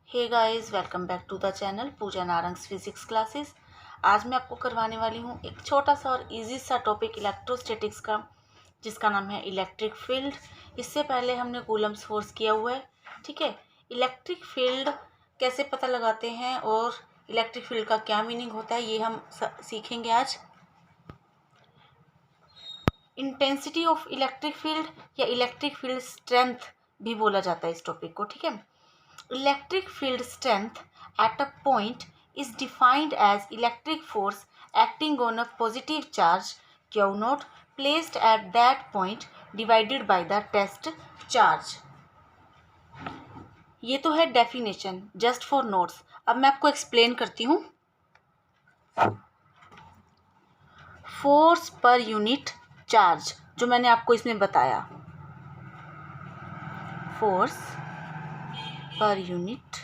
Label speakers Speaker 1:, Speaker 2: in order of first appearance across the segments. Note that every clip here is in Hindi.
Speaker 1: Hey guys, welcome back to the channel Pooja Narang's physics classes. आज मैं आपको करवाने वाली हूँ एक छोटा सा और इजी सा टॉपिक इलेक्ट्रोस्टैटिक्स का, जिसका नाम है इलेक्ट्रिक फील्ड। इससे पहले हमने कूलम्ब्स फोर्स किया हुआ है, ठीक है। इलेक्ट्रिक फील्ड कैसे पता लगाते हैं और इलेक्ट्रिक फील्ड का क्या मीनिंग होता है, ये हम सीखेंगे आज। इंटेंसिटी ऑफ इलेक्ट्रिक फील्ड या इलेक्ट्रिक फील्ड स्ट्रेंथ भी बोला जाता है इस टॉपिक को, ठीक है। Electric field strength at a point is defined as electric force acting on a positive charge Q naught placed at that point divided by the test charge। ये तो है डेफिनेशन जस्ट फॉर नोट्स। अब मैं आपको एक्सप्लेन करती हूँ। फोर्स पर यूनिट चार्ज जो मैंने आपको इसमें बताया, फोर्स पर यूनिट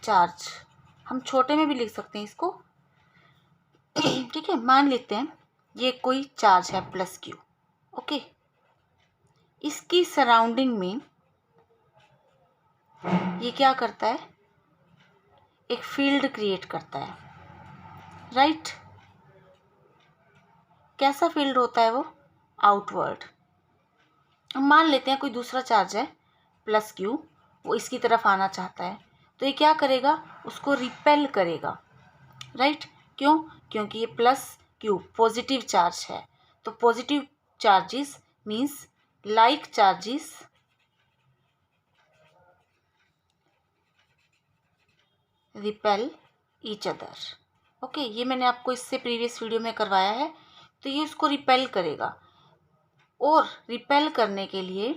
Speaker 1: चार्ज हम छोटे में भी लिख सकते हैं इसको, ठीक है। मान लेते हैं ये कोई चार्ज है प्लस क्यू, ओके। इसकी सराउंडिंग में ये क्या करता है, एक फील्ड क्रिएट करता है, राइट। कैसा फील्ड होता है वो, आउटवर्ड। हम मान लेते हैं कोई दूसरा चार्ज है प्लस क्यू, वो इसकी तरफ आना चाहता है, तो ये क्या करेगा, उसको रिपेल करेगा, राइट। क्यों? क्योंकि ये प्लस क्यू पॉजिटिव चार्ज है, तो positive charges means like charges repel each other, okay. ये मैंने आपको इससे प्रीवियस वीडियो में करवाया है। तो ये उसको रिपेल करेगा, और रिपेल करने के लिए,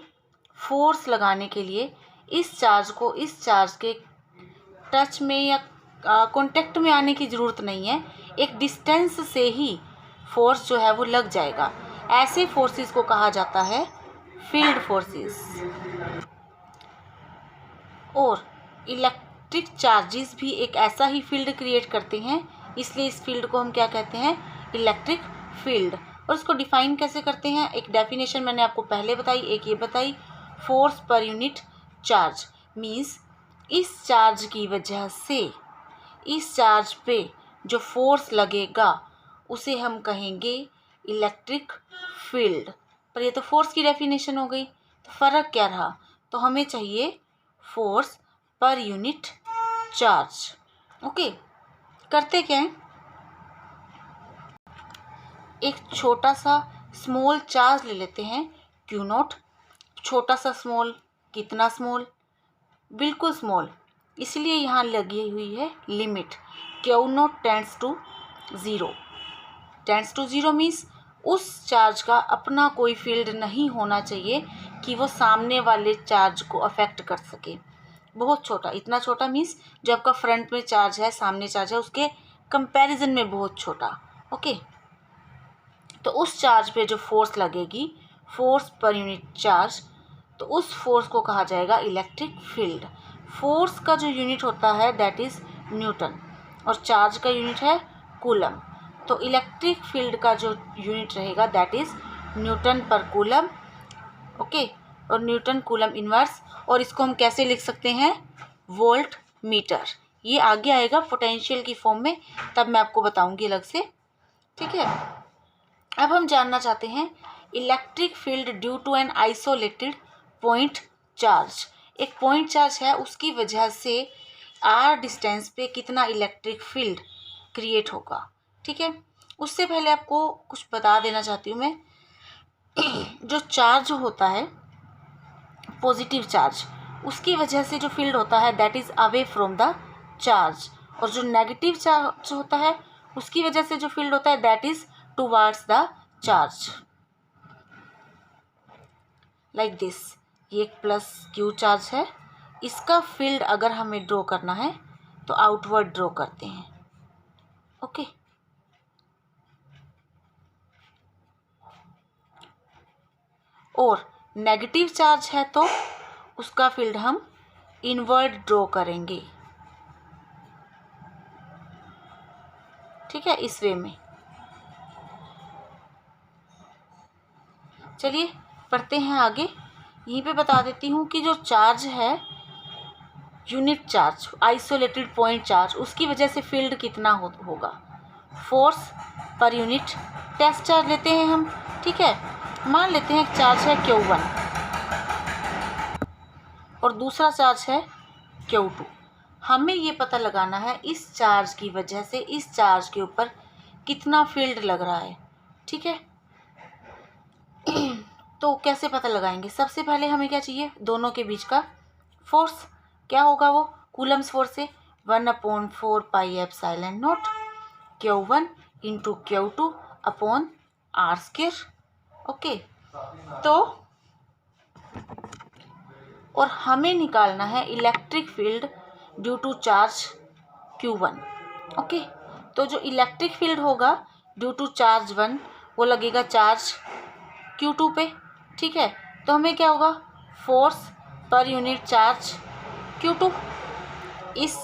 Speaker 1: फोर्स लगाने के लिए इस चार्ज को इस चार्ज के टच में या कांटेक्ट में आने की ज़रूरत नहीं है, एक डिस्टेंस से ही फोर्स जो है वो लग जाएगा। ऐसे फोर्सेस को कहा जाता है फील्ड फोर्सेस। और इलेक्ट्रिक चार्जेस भी एक ऐसा ही फील्ड क्रिएट करते हैं, इसलिए इस फील्ड को हम क्या कहते हैं, इलेक्ट्रिक फील्ड। और उसको डिफाइन कैसे करते हैं, एक डेफिनेशन मैंने आपको पहले बताई, एक ये बताई, force per unit charge means इस चार्ज की वजह से इस चार्ज पे जो फोर्स लगेगा उसे हम कहेंगे इलेक्ट्रिक फील्ड। पर ये तो फोर्स की डेफिनेशन हो गई, तो फ़र्क क्या रहा, तो हमें चाहिए force per unit charge, okay. करते क्या है, एक छोटा सा स्मॉल चार्ज ले लेते हैं क्यू नॉट। छोटा सा स्मॉल, कितना स्मॉल, बिल्कुल स्मॉल, इसलिए यहाँ लगी हुई है limit Q not tends to zero. Tends to zero means उस चार्ज का अपना कोई फील्ड नहीं होना चाहिए कि वो सामने वाले चार्ज को अफेक्ट कर सके। बहुत छोटा, इतना छोटा मीन्स जो आपका फ्रंट में चार्ज है, सामने चार्ज है, उसके कंपैरिजन में बहुत छोटा, ओके। तो उस चार्ज पे जो फोर्स लगेगी, फोर्स पर यूनिट चार्ज, तो उस फोर्स को कहा जाएगा इलेक्ट्रिक फील्ड। फोर्स का जो यूनिट होता है दैट इज़ न्यूटन, और चार्ज का यूनिट है कूलम। तो इलेक्ट्रिक फील्ड का जो यूनिट रहेगा दैट इज़ न्यूटन पर कूलम, ओके। और न्यूटन कूलम इनवर्स, और इसको हम कैसे लिख सकते हैं, वोल्ट मीटर। ये आगे आएगा पोटेंशियल की फॉर्म में, तब मैं आपको बताऊंगी अलग से, ठीक है। अब हम जानना चाहते हैं electric field due to an isolated point charge. एक पॉइंट चार्ज है, उसकी वजह से आर डिस्टेंस पे कितना इलेक्ट्रिक फील्ड क्रिएट होगा, ठीक है। उससे पहले आपको कुछ बता देना चाहती हूँ मैं। जो चार्ज होता है पॉजिटिव चार्ज, उसकी वजह से जो फील्ड होता है that is away from the charge, और जो नेगेटिव चार्ज होता है उसकी वजह से जो फील्ड होता है that is towards the charge, like this. ये एक प्लस क्यू चार्ज है, इसका फील्ड अगर हमें ड्रॉ करना है तो आउटवर्ड ड्रॉ करते हैं, ओके। और नेगेटिव चार्ज है तो उसका फील्ड हम इनवर्ड ड्रॉ करेंगे, ठीक है, इस वे में। चलिए पढ़ते हैं आगे। यहीं पे बता देती हूँ कि जो चार्ज है unit charge, isolated point charge, उसकी वजह से फील्ड कितना होगा। Force per unit test charge लेते हैं हम, ठीक है। मान लेते हैं एक चार्ज है Q1 और दूसरा चार्ज है Q2। हमें ये पता लगाना है इस चार्ज की वजह से इस चार्ज के ऊपर कितना फील्ड लग रहा है, ठीक है। तो कैसे पता लगाएंगे, सबसे पहले हमें क्या चाहिए, दोनों के बीच का फोर्स। क्या होगा वो, कूलम्स फोर्स से 1/4 pi epsilon naught Q1 into Q2 upon R²। Okay, तो और हमें निकालना है electric field due to charge Q1। Okay, तो जो इलेक्ट्रिक फील्ड होगा ड्यू टू चार्ज 1 वो लगेगा चार्ज Q2 पे, ठीक है। तो हमें क्या होगा, force per unit charge Q2। इस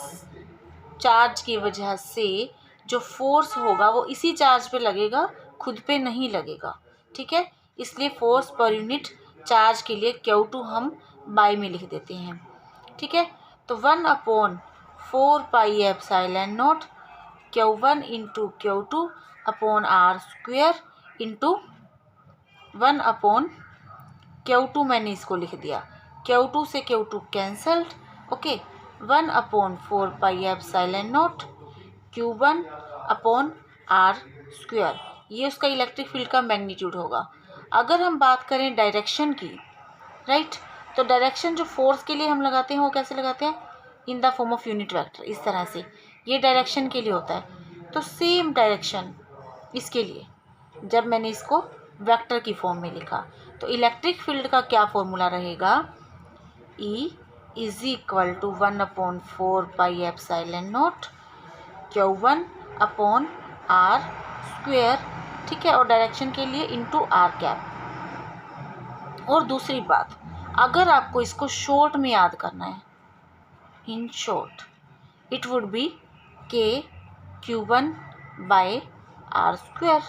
Speaker 1: चार्ज की वजह से जो फोर्स होगा वो इसी चार्ज पे लगेगा, खुद पे नहीं लगेगा, ठीक है। इसलिए फोर्स पर यूनिट चार्ज के लिए Q2 हम बाय में लिख देते हैं, ठीक है। तो 1/4 pi epsilon naught Q1 into Q2 upon R² into 1/Q2 मैंने इसको लिख दिया, Q2 से Q2 cancelled. Okay, 1/4 pi epsilon naught Q1 upon R², ये उसका इलेक्ट्रिक फील्ड का मैग्नीट्यूड होगा। अगर हम बात करें डायरेक्शन की, राइट, तो डायरेक्शन जो फोर्स के लिए हम लगाते हैं वो कैसे लगाते हैं, in the form of unit vector, इस तरह से। ये डायरेक्शन के लिए होता है। तो सेम डायरेक्शन इसके लिए जब मैंने इसको वेक्टर की फॉर्म में लिखा, तो इलेक्ट्रिक फील्ड का क्या फॉर्मूला रहेगा, E is equal to 1/4 pi epsilon naught Q1 upon R², ठीक है, और डायरेक्शन के लिए इंटू R²। और दूसरी बात, अगर आपको इसको शॉर्ट में याद करना है, in short it would be Q1/R²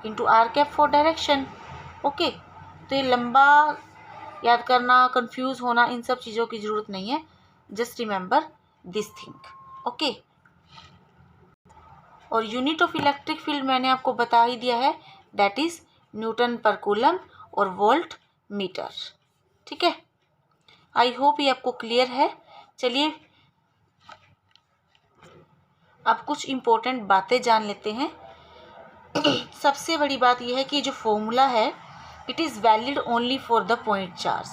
Speaker 1: into R² for direction. Okay, तो ये लंबा याद करना, कंफ्यूज होना, इन सब चीज़ों की ज़रूरत नहीं है। Just remember this thing. Okay, और यूनिट ऑफ इलेक्ट्रिक फील्ड मैंने आपको बता ही दिया है, दैट इज़ न्यूटन पर कूलम और वोल्ट मीटर, ठीक है। आई होप ये आपको क्लियर है। चलिए अब कुछ इम्पोर्टेंट बातें जान लेते हैं। सबसे बड़ी बात यह है कि जो फॉर्मूला है it is valid only for the point charge,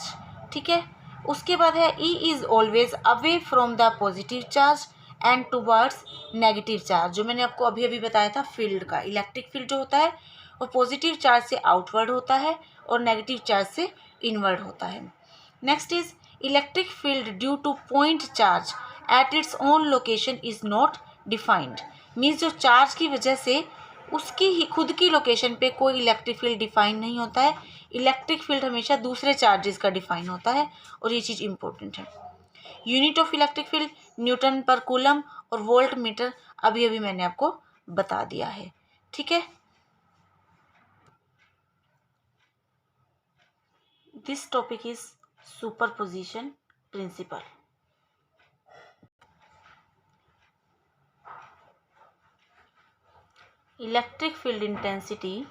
Speaker 1: ठीक है। उसके बाद है E is always away from the positive charge and towards negative charge. जो मैंने आपको अभी अभी बताया था, फील्ड का इलेक्ट्रिक फील्ड जो होता है वो पॉजिटिव चार्ज से आउटवर्ड होता है और नेगेटिव चार्ज से इनवर्ड होता है। Next is electric field due two point charge at its own location is not defined. Means जो चार्ज की वजह से उसकी ही खुद की लोकेशन पे कोई इलेक्ट्रिक फील्ड डिफाइन नहीं होता है। इलेक्ट्रिक फील्ड हमेशा दूसरे चार्जेस का डिफाइन होता है, और ये चीज़ इंपॉर्टेंट है। Unit of electric field Newton पर कूलम और वोल्ट मीटर अभी अभी मैंने आपको बता दिया है, ठीक है। This topic is superposition principle. Electric field intensity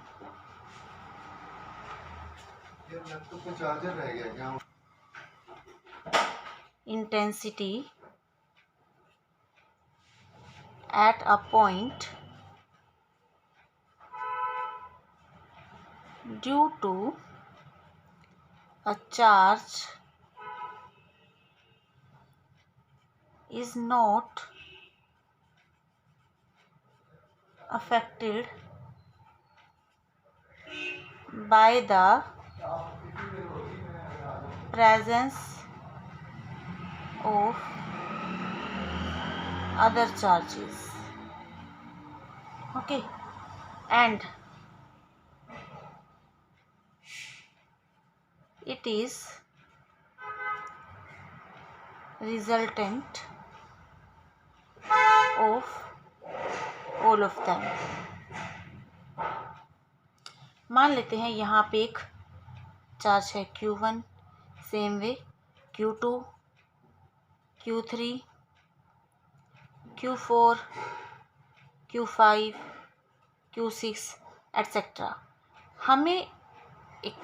Speaker 1: at a point due to a charge is not affected by the presence of other charges. Okay, and it is resultant of all of them. मान लेते हैं यहाँ पे एक चार्ज है Q1, same way Q2, Q3, Q4, Q5, Q6 etcetera. हमें एक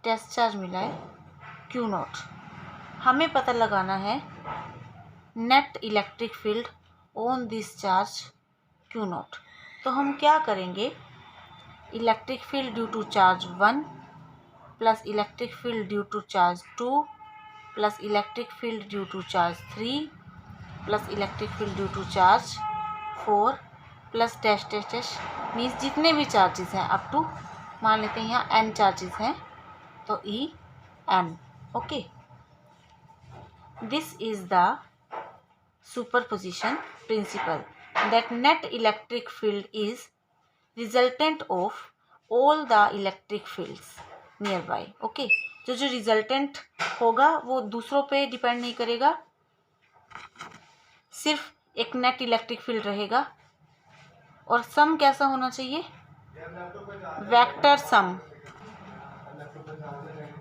Speaker 1: टेस्ट चार्ज मिला है Q0। हमें पता लगाना है net electric field on this charge Q0। तो हम क्या करेंगे, electric field due to charge 1 plus electric field due to charge 2 plus electric field due to charge 3 plus electric field due to charge 4 plus dash dash dash, means जितने भी चार्जेस हैं अप टू, मान लेते हैं यहाँ n चार्जेस हैं तो En। Okay, this is the superposition principle that net electric field is resultant of all the electric fields near by. Okay, जो रिजल्टेंट होगा वो दूसरों पे डिपेंड नहीं करेगा, सिर्फ एक नेट इलेक्ट्रिक फील्ड रहेगा। और सम कैसा होना चाहिए, वेक्टर सम।